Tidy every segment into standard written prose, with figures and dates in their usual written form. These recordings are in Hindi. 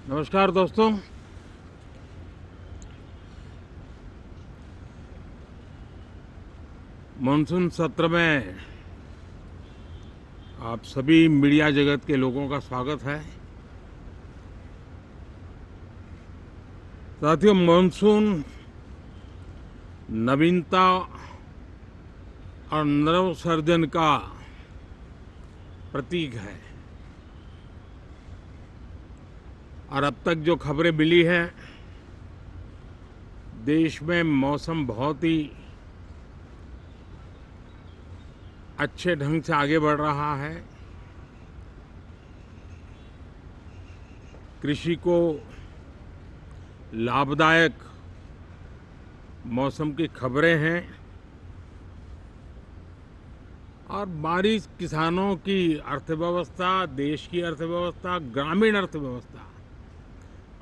नमस्कार दोस्तों। मानसून सत्र में आप सभी मीडिया जगत के लोगों का स्वागत है। साथियों, मानसून नवीनता और नवसर्जन का प्रतीक है और अब तक जो खबरें मिली हैं, देश में मौसम बहुत ही अच्छे ढंग से आगे बढ़ रहा है। कृषि को लाभदायक मौसम की खबरें हैं और बारिश किसानों की अर्थव्यवस्था, देश की अर्थव्यवस्था, ग्रामीण अर्थव्यवस्था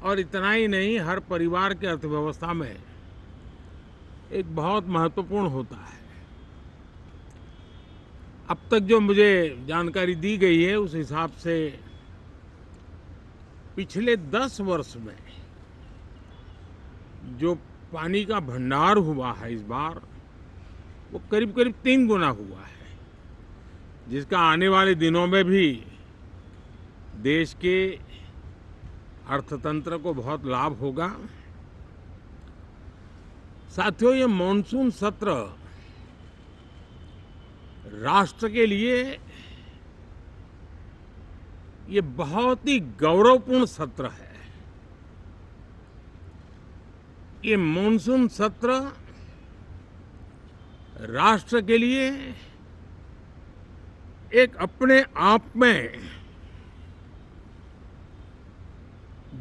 और इतना ही नहीं, हर परिवार की अर्थव्यवस्था में एक बहुत महत्वपूर्ण होता है। अब तक जो मुझे जानकारी दी गई है उस हिसाब से पिछले 10 वर्ष में जो पानी का भंडार हुआ है इस बार, वो करीब करीब 3 गुना हुआ है, जिसका आने वाले दिनों में भी देश के अर्थतंत्र को बहुत लाभ होगा। साथियों, ये मॉनसून सत्र राष्ट्र के लिए ये बहुत ही गौरवपूर्ण सत्र है। ये मॉनसून सत्र राष्ट्र के लिए एक अपने आप में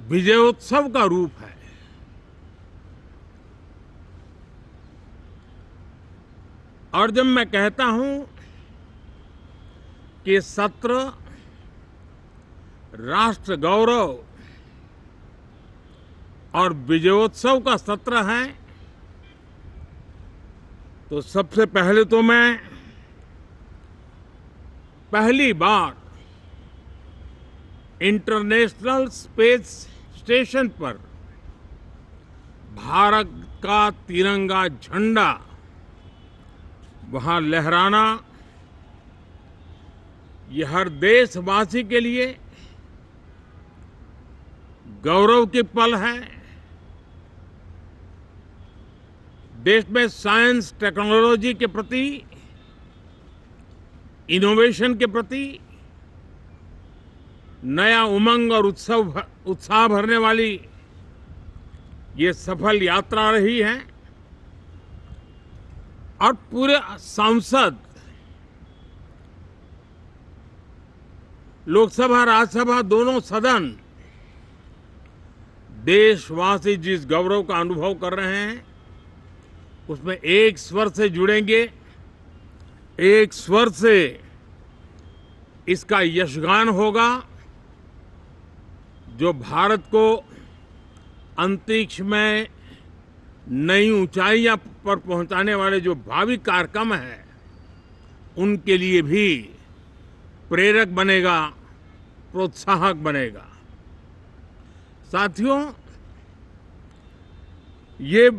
विजयोत्सव का रूप है। और जब मैं कहता हूं कि सत्र राष्ट्र गौरव और विजयोत्सव का सत्र है, तो सबसे पहले तो मैं पहली बार इंटरनेशनल स्पेस स्टेशन पर भारत का तिरंगा झंडा वहां लहराना, ये हर देशवासी के लिए गौरव की पल है। देश में साइंस टेक्नोलॉजी के प्रति, इनोवेशन के प्रति नया उमंग और उत्साह भरने वाली ये सफल यात्रा रही है और पूरे सांसद, लोकसभा राज्यसभा दोनों सदन देशवासी जिस गौरव का अनुभव कर रहे हैं उसमें एक स्वर से जुड़ेंगे, एक स्वर से इसका यशगान होगा, जो भारत को अंतरिक्ष में नई ऊंचाइयां पर पहुंचाने वाले जो भावी कार्यक्रम हैं उनके लिए भी प्रेरक बनेगा, प्रोत्साहक बनेगा। साथियों, ये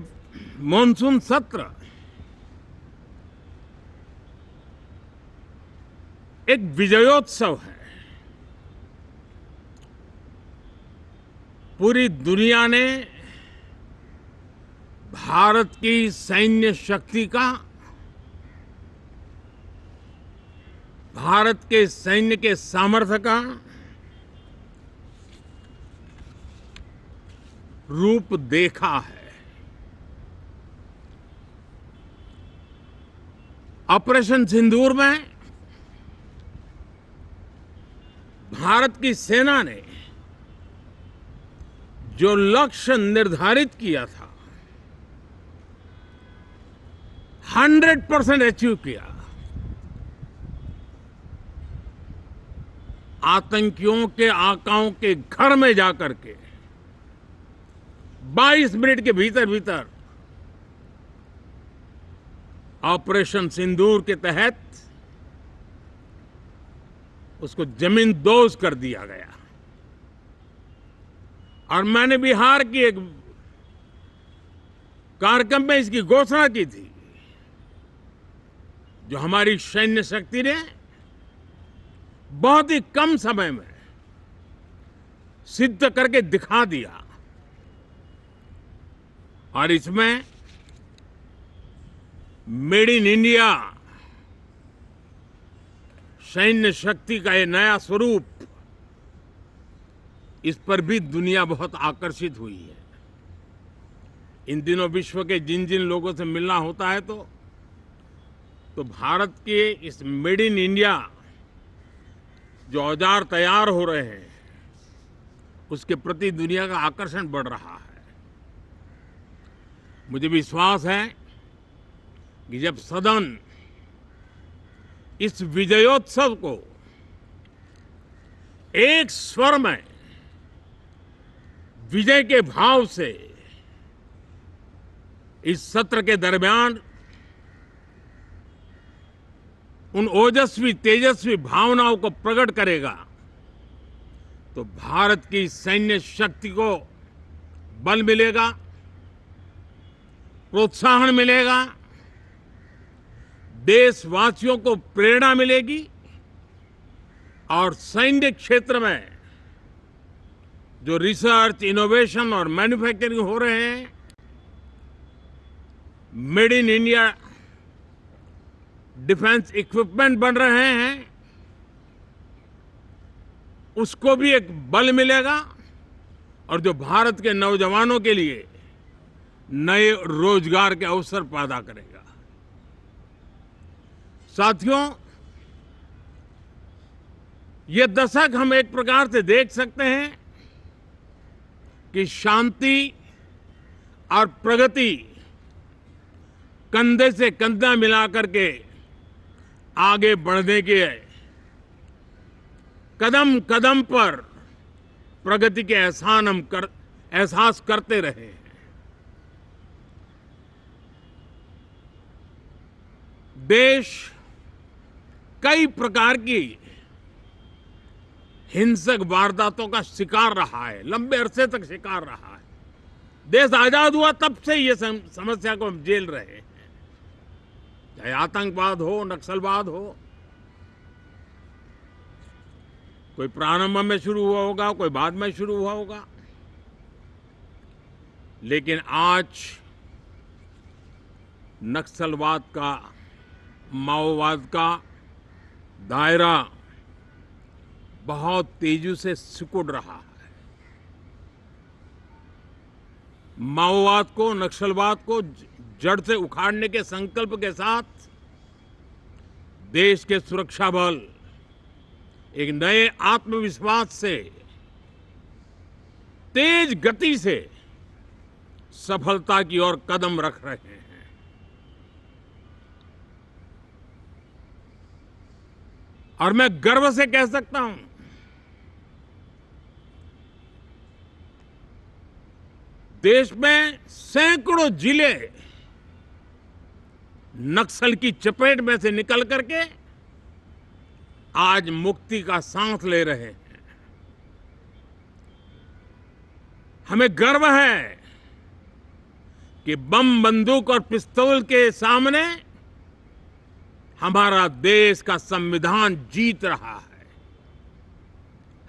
मॉनसून सत्र एक विजयोत्सव है। पूरी दुनिया ने भारत की सैन्य शक्ति का, भारत के सैन्य के सामर्थ्य का रूप देखा है। ऑपरेशन सिंदूर में भारत की सेना ने जो लक्ष्य निर्धारित किया था 100% अचीव किया। आतंकियों के आकाओं के घर में जाकर के 22 मिनट के भीतर भीतर ऑपरेशन सिंदूर के तहत उसको जमींदोज कर दिया गया। और मैंने बिहार की एक कार्यक्रम में इसकी घोषणा की थी, जो हमारी सैन्य शक्ति ने बहुत ही कम समय में सिद्ध करके दिखा दिया। और इसमें मेड इन इंडिया सैन्य शक्ति का ये नया स्वरूप, इस पर भी दुनिया बहुत आकर्षित हुई है। इन दिनों विश्व के जिन जिन लोगों से मिलना होता है तो भारत के इस मेड इन इंडिया जो औजार तैयार हो रहे हैं, उसके प्रति दुनिया का आकर्षण बढ़ रहा है। मुझे विश्वास है कि जब सदन इस विजयोत्सव को एक स्वर में विजय के भाव से इस सत्र के दरमियान उन ओजस्वी तेजस्वी भावनाओं को प्रकट करेगा, तो भारत की सैन्य शक्ति को बल मिलेगा, प्रोत्साहन मिलेगा, देशवासियों को प्रेरणा मिलेगी और सैन्य क्षेत्र में जो रिसर्च, इनोवेशन और मैन्युफैक्चरिंग हो रहे हैं, made in India defence equipment बन रहे हैं, उसको भी एक बल मिलेगा और जो भारत के नौजवानों के लिए नए रोजगार के अवसर पैदा करेगा। साथियों, ये दशक हम एक प्रकार से देख सकते हैं कि शांति और प्रगति कंधे से कंधा मिलाकर के आगे बढ़ने के कदम कदम पर प्रगति के एहसास करते रहे हैं। देश कई प्रकार की हिंसक वारदातों का शिकार रहा है, लंबे अरसे तक शिकार रहा है। देश आजाद हुआ तब से ये समस्या को हम झेल रहे हैं, चाहे आतंकवाद हो, नक्सलवाद हो। कोई प्रारंभ में शुरू हुआ होगा, कोई बाद में शुरू हुआ होगा, लेकिन आज नक्सलवाद का, माओवाद का दायरा बहुत तेजी से सिकुड़ रहा है। माओवाद को, नक्सलवाद को जड़ से उखाड़ने के संकल्प के साथ देश के सुरक्षा बल एक नए आत्मविश्वास से, तेज गति से सफलता की ओर कदम रख रहे हैं। और मैं गर्व से कह सकता हूं, देश में सैकड़ों जिले नक्सल की चपेट में से निकल करके आज मुक्ति का सांस ले रहे हैं। हमें गर्व है कि बम, बंदूक और पिस्तौल के सामने हमारा देश का संविधान जीत रहा है,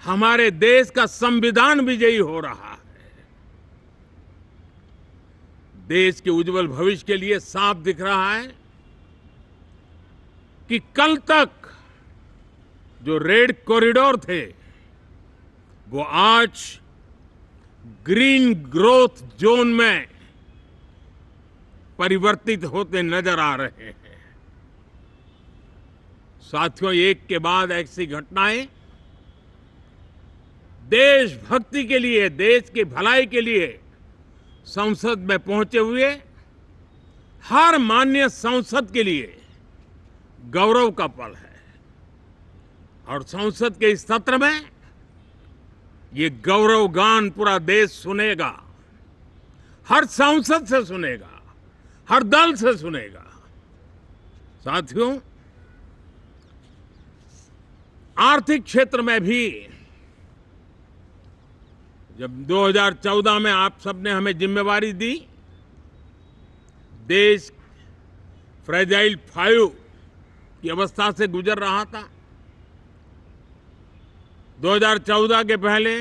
हमारे देश का संविधान विजयी हो रहा है। देश के उज्जवल भविष्य के लिए साफ दिख रहा है कि कल तक जो रेड कॉरिडोर थे, वो आज ग्रीन ग्रोथ जोन में परिवर्तित होते नजर आ रहे हैं। साथियों, एक के बाद ऐसी घटनाएं देशभक्ति के लिए, देश की भलाई के लिए संसद में पहुंचे हुए हर माननीय सांसद के लिए गौरव का पल है। और संसद के इस सत्र में ये गौरव गान पूरा देश सुनेगा, हर सांसद से सुनेगा, हर दल से सुनेगा। साथियों, आर्थिक क्षेत्र में भी जब 2014 में आप सबने हमें जिम्मेवारी दी, देश फ्रेजाइल 5 की अवस्था से गुजर रहा था। 2014 के पहले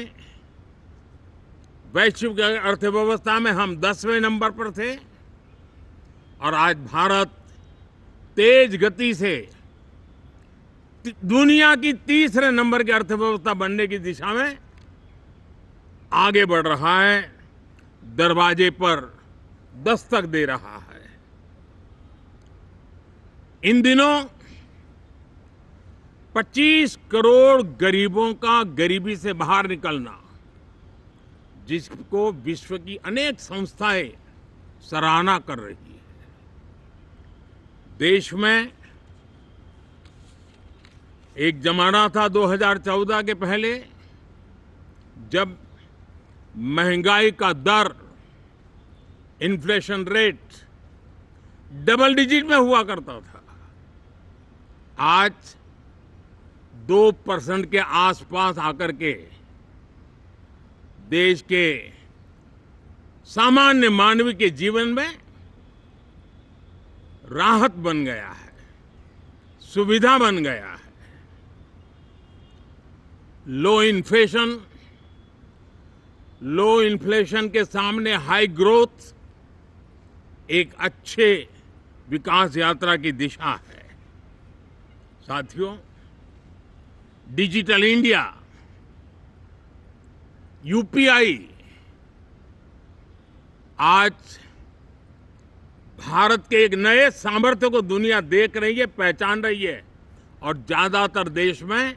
वैश्विक अर्थव्यवस्था में हम 10वें नंबर पर थे और आज भारत तेज गति से दुनिया की तीसरे नंबर की अर्थव्यवस्था बनने की दिशा में आगे बढ़ रहा है, दरवाजे पर दस्तक दे रहा है। इन दिनों 25 करोड़ गरीबों का गरीबी से बाहर निकलना, जिसको विश्व की अनेक संस्थाएं सराहना कर रही है। देश में एक जमाना था 2014 के पहले, जब महंगाई का दर, इन्फ्लेशन रेट डबल डिजिट में हुआ करता था। आज 2% के आसपास आकर के देश के सामान्य मानव के जीवन में राहत बन गया है, सुविधा बन गया है। लो इन्फ्लेशन के सामने हाई ग्रोथ एक अच्छे विकास यात्रा की दिशा है। साथियों, डिजिटल इंडिया, यूपीआई आज भारत के एक नए सामर्थ्य को दुनिया देख रही है, पहचान रही है और ज्यादातर देश में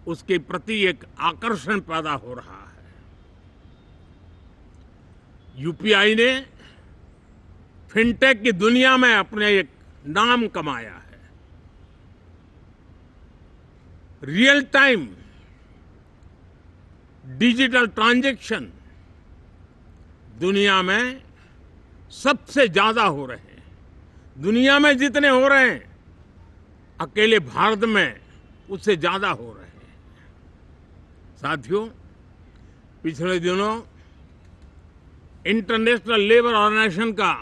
उसके प्रति एक आकर्षण पैदा हो रहा है। यूपीआई ने फिनटेक की दुनिया में अपने एक नाम कमाया है। रियल टाइम डिजिटल ट्रांजैक्शन दुनिया में सबसे ज्यादा हो रहे हैं। दुनिया में जितने हो रहे हैं, अकेले भारत में उससे ज्यादा हो रहे हैं। साथियों, पिछले दिनों इंटरनेशनल लेबर ऑर्गेनाइजेशन का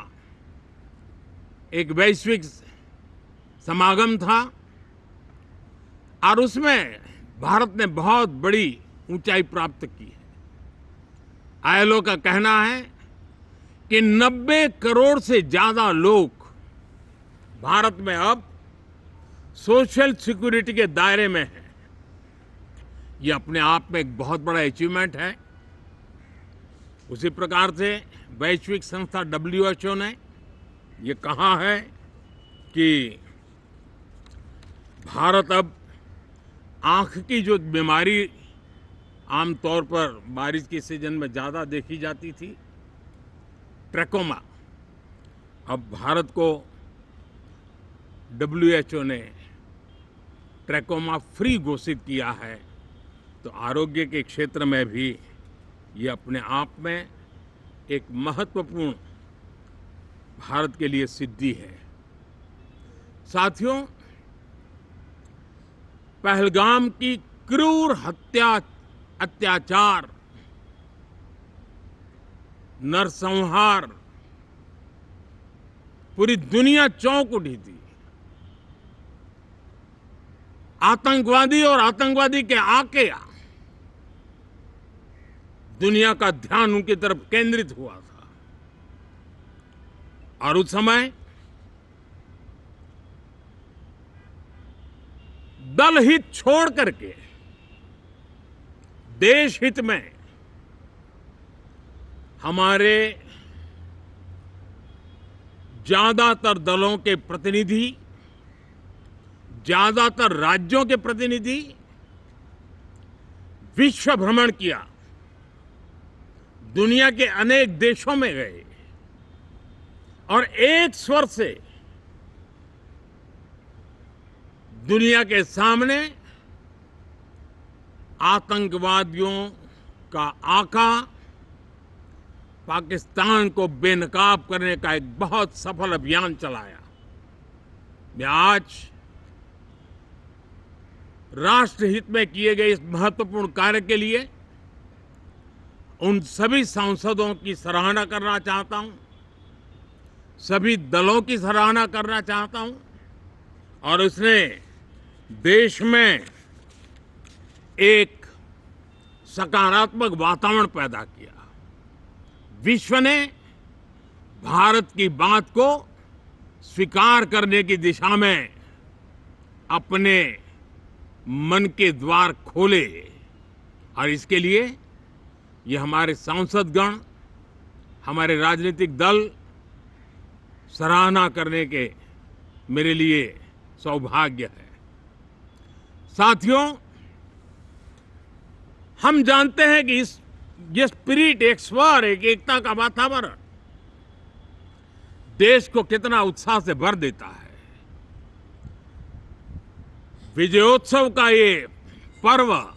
एक वैश्विक समागम था और उसमें भारत ने बहुत बड़ी ऊंचाई प्राप्त की है। आईएलओ का कहना है कि 90 करोड़ से ज्यादा लोग भारत में अब सोशल सिक्योरिटी के दायरे में हैं। ये अपने आप में एक बहुत बड़ा अचीवमेंट है। उसी प्रकार से वैश्विक संस्था WHO ने ये कहा है कि भारत अब आंख की जो बीमारी आमतौर पर बारिश के सीजन में ज्यादा देखी जाती थी, ट्रैकोमा, अब भारत को WHO ने ट्रैकोमा फ्री घोषित किया है। तो आरोग्य के क्षेत्र में भी ये अपने आप में एक महत्वपूर्ण भारत के लिए सिद्धि है। साथियों, पहलगाम की क्रूर अत्याचार, नरसंहार पूरी दुनिया चौंक उठी थी। आतंकवादी और आतंकवादी के आके दुनिया का ध्यान उनकी तरफ केंद्रित हुआ था और उस समय दल हित छोड़ करके देश हित में हमारे ज्यादातर दलों के प्रतिनिधि, ज्यादातर राज्यों के प्रतिनिधि विश्व भ्रमण किया, दुनिया के अनेक देशों में गए और एक स्वर से दुनिया के सामने आतंकवादियों का आका पाकिस्तान को बेनकाब करने का एक बहुत सफल अभियान चलाया। मैं आज राष्ट्रहित में किए गए इस महत्वपूर्ण कार्य के लिए उन सभी सांसदों की सराहना करना चाहता हूं, सभी दलों की सराहना करना चाहता हूं और उसने देश में एक सकारात्मक वातावरण पैदा किया। विश्व ने भारत की बात को स्वीकार करने की दिशा में अपने मन के द्वार खोले और इसके लिए ये हमारे सांसदगण, हमारे राजनीतिक दल सराहना करने के मेरे लिए सौभाग्य है। साथियों, हम जानते हैं कि ये स्पिरिट, एक स्वर, एक एकता का वातावरण देश को कितना उत्साह से भर देता है। विजयोत्सव का ये पर्व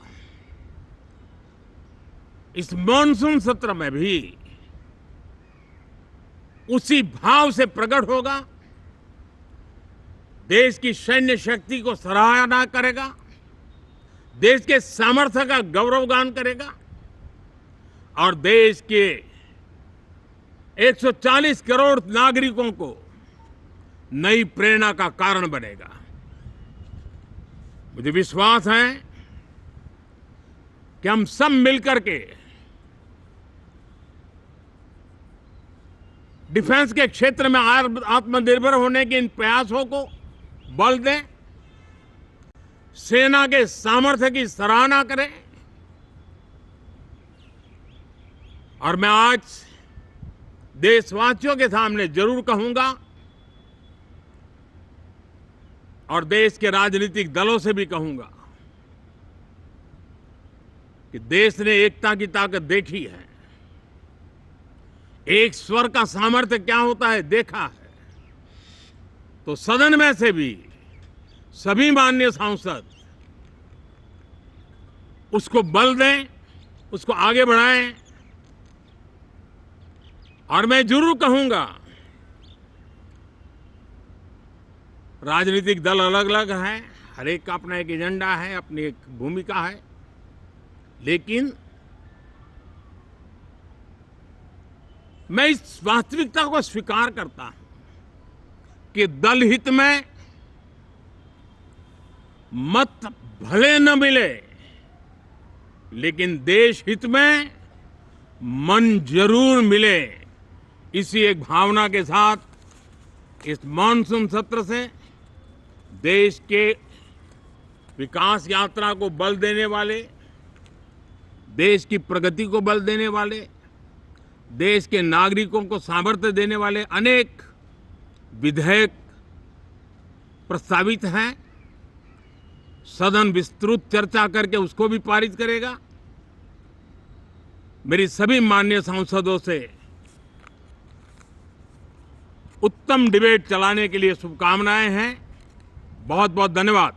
इस मॉनसून सत्र में भी उसी भाव से प्रकट होगा। देश की सैन्य शक्ति को सराहना करेगा, देश के सामर्थ्य का गौरवगान करेगा और देश के 140 करोड़ नागरिकों को नई प्रेरणा का कारण बनेगा। मुझे विश्वास है कि हम सब मिलकर के डिफेंस के क्षेत्र में आत्मनिर्भर होने के इन प्रयासों को बल दें, सेना के सामर्थ्य की सराहना करें और मैं आज देशवासियों के सामने जरूर कहूंगा और देश के राजनीतिक दलों से भी कहूंगा कि देश ने एकता की ताकत देखी है, एक स्वर का सामर्थ्य क्या होता है देखा है। तो सदन में से भी सभी माननीय सांसद उसको बल दें, उसको आगे बढ़ाएं और मैं जरूर कहूंगा, राजनीतिक दल अलग अलग हैं, हर एक का अपना एक एजेंडा है, अपनी एक भूमिका है, लेकिन मैं इस वास्तविकता को स्वीकार करता हूं कि दल हित में मत भले न मिले, लेकिन देश हित में मन जरूर मिले। इसी एक भावना के साथ इस मॉनसून सत्र से देश के विकास यात्रा को बल देने वाले, देश की प्रगति को बल देने वाले, देश के नागरिकों को सामर्थ्य देने वाले अनेक विधेयक प्रस्तावित हैं। सदन विस्तृत चर्चा करके उसको भी पारित करेगा। मेरी सभी माननीय सांसदों से उत्तम डिबेट चलाने के लिए शुभकामनाएं हैं। बहुत बहुत धन्यवाद।